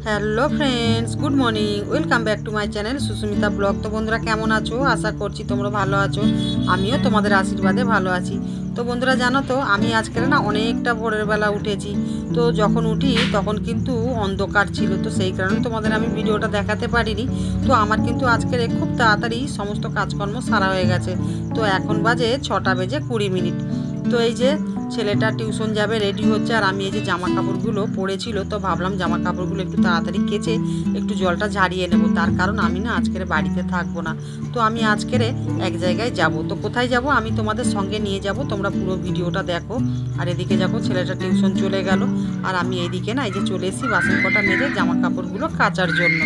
Hello friends, good morning. Welcome back to my channel Susmita blog. তো বন্ধুরা কেমন আছো? আশা করছি তোমরা ভালো আছো। আমিও তোমাদের আশীর্বাদে ভালো আছি। তো বন্ধুরা জানো তো, আমি আজকের না অনেকটা ভোরের বেলা উঠেছি। তো যখন উঠি তখন কিন্তু অন্ধকার ছিল, তো সেই কারণে তোমাদের আমি ভিডিওটা দেখাতে পারিনি। তো আমার কিন্তু আজকের খুব তাড়াতাড়ি সমস্ত কাজকর্ম সারা হয়ে গেছে। তো এখন বাজে 6:20। তো এই যে ছেলেটা টিউশন যাবে, রেডি হচ্ছে, আর আমি এই যে জামা কাপড়গুলো পরেছিল, তো ভাবলাম জামা কাপড়গুলো একটু তাড়াতাড়ি কেচে একটু জলটা ঝারিয়ে নেব। তার কারণ আমি না আজকের বাড়িতে থাকবো না। তো আমি আজকের এক জায়গায় যাব। তো কোথায় যাব আমি তোমাদের সঙ্গে নিয়ে যাব, তোমরা পুরো ভিডিওটা দেখো। আর এদিকে দেখো ছেলেটা টিউশন চলে গেল, আর আমি এইদিকে না এই যে চলে এসেছি বাসন কটা মেজে জামা কাপড়গুলো কাচার জন্য।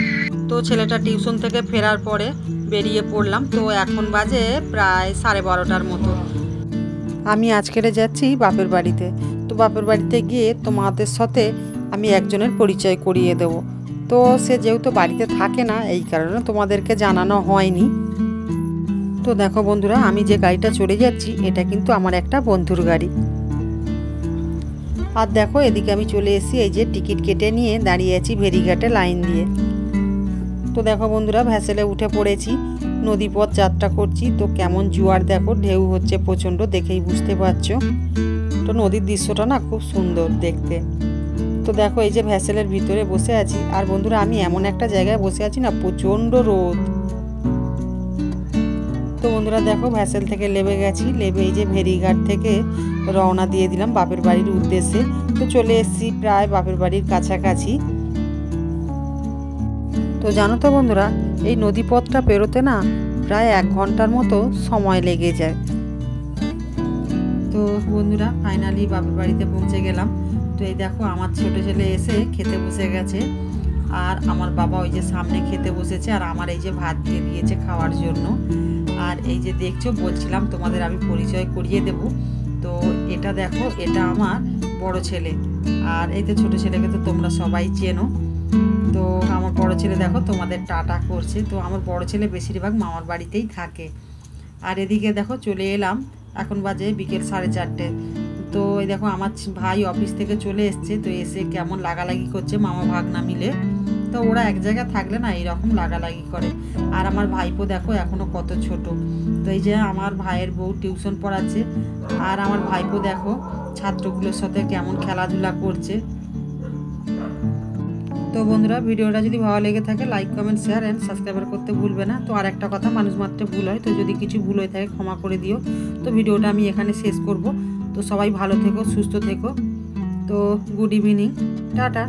তো ছেলেটা টিউশন থেকে ফেরার পরে বেরিয়ে পড়লাম। তো এখন বাজে প্রায় 12:30 মতো। আমি আজকেরে যাচ্ছি বাপের বাড়িতে। তো বাপের বাড়িতে গিয়ে তোমাদের সাথে আমি একজনের পরিচয় করিয়ে দেব। তো সে যেহেতু বাড়িতে থাকে না, এই কারণে তোমাদেরকে জানানো হয়নি। তো দেখো বন্ধুরা, আমি যে গাড়িটা চলে যাচ্ছি এটা কিন্তু আমার একটা বন্ধুর গাড়ি। আর দেখো এদিকে আমি চলে এসেছি, এই যে টিকিট কেটে নিয়ে দাঁড়িয়ে আছি ফেরিঘাটে লাইন দিয়ে। তো দেখো বন্ধুরা, ভ্যাসেলে উঠে পড়েছি, নদীপথ যাত্রা করছি। তো কেমন জোয়ার দেখো, ঢেউ হচ্ছে প্রচণ্ড, দেখেই বুঝতে পারছো। তো নদীর দৃশ্যটা না খুব সুন্দর দেখতে। তো দেখো এই যে ভ্যাসেলের ভিতরে বসে আছি, আর বন্ধুরা আমি এমন একটা জায়গায় বসে আছি না, প্রচণ্ড রোদ। তো বন্ধুরা দেখো ভ্যাসেল থেকে নেমে গেছি, নেমে এই যে ফেরিঘাট থেকে রওনা দিয়ে দিলাম বাপের বাড়ির উদ্দেশ্যে। তো চলে এসেছি প্রায় বাপের বাড়ির কাছাকাছি। তো জানো তো বন্ধুরা, এই নদীপথটা পেরোতে না প্রায় 1 ঘন্টার মতো সময় লেগে যায়। তো বন্ধুরা ফাইনালি বাপের বাড়িতে পৌঁছে গেলাম। তো এই দেখো আমার ছোট ছেলে এসে খেতে বসে গেছে, আর আমার বাবা ওই যে সামনে খেতে বসেছে, আর আমার এই যে ভাত দিয়ে দিয়েছে খাওয়ার জন্য। আর এই যে দেখছো, বলছিলাম তোমাদের আমি পরিচয় করিয়ে দেব। তো এটা দেখো, এটা আমার বড় ছেলে, আর এই তো ছোট ছেলেকে তো তোমরা সবাই চেনো। তো আমার বড় ছেলে দেখো তোমাদের টাটা করছে। তো আমার বড় ছেলে বেশিরভাগ মামার বাড়িতেই থাকে। আর এদিকে দেখো চলে এলাম, এখন বাজে বিকেল 4:30। তো এই দেখো আমার ভাই অফিস থেকে চলে এসছে। তো এসে কেমন লাগালাগি করছে মামা ভাগনা মিলে। তো ওরা এক জায়গায় থাকলে না এইরকম লাগালাগি করে। আর আমার ভাইপো দেখো এখনো কত ছোট। তো এই যে আমার ভাইয়ের বউ টিউশন পড়াচ্ছে, আর আমার ভাইপো দেখো ছাত্রগুলোর সাথে কেমন খেলাধুলা করছে। তো বন্ধুরা ভিডিওটা যদি ভালো লেগে থাকে like comment share and subscribe করতে ভুলবে না। তো আর একটা কথা, মানুষ মাত্র ভুল হয়, তো যদি কিছু ভুল হয়ে থাকে ক্ষমা করে দিও। তো ভিডিওটা আমি এখানে শেষ করব। তো সবাই ভালো থেকো, সুস্থ থেকো। তো গুড ইভিনিং, টাটা।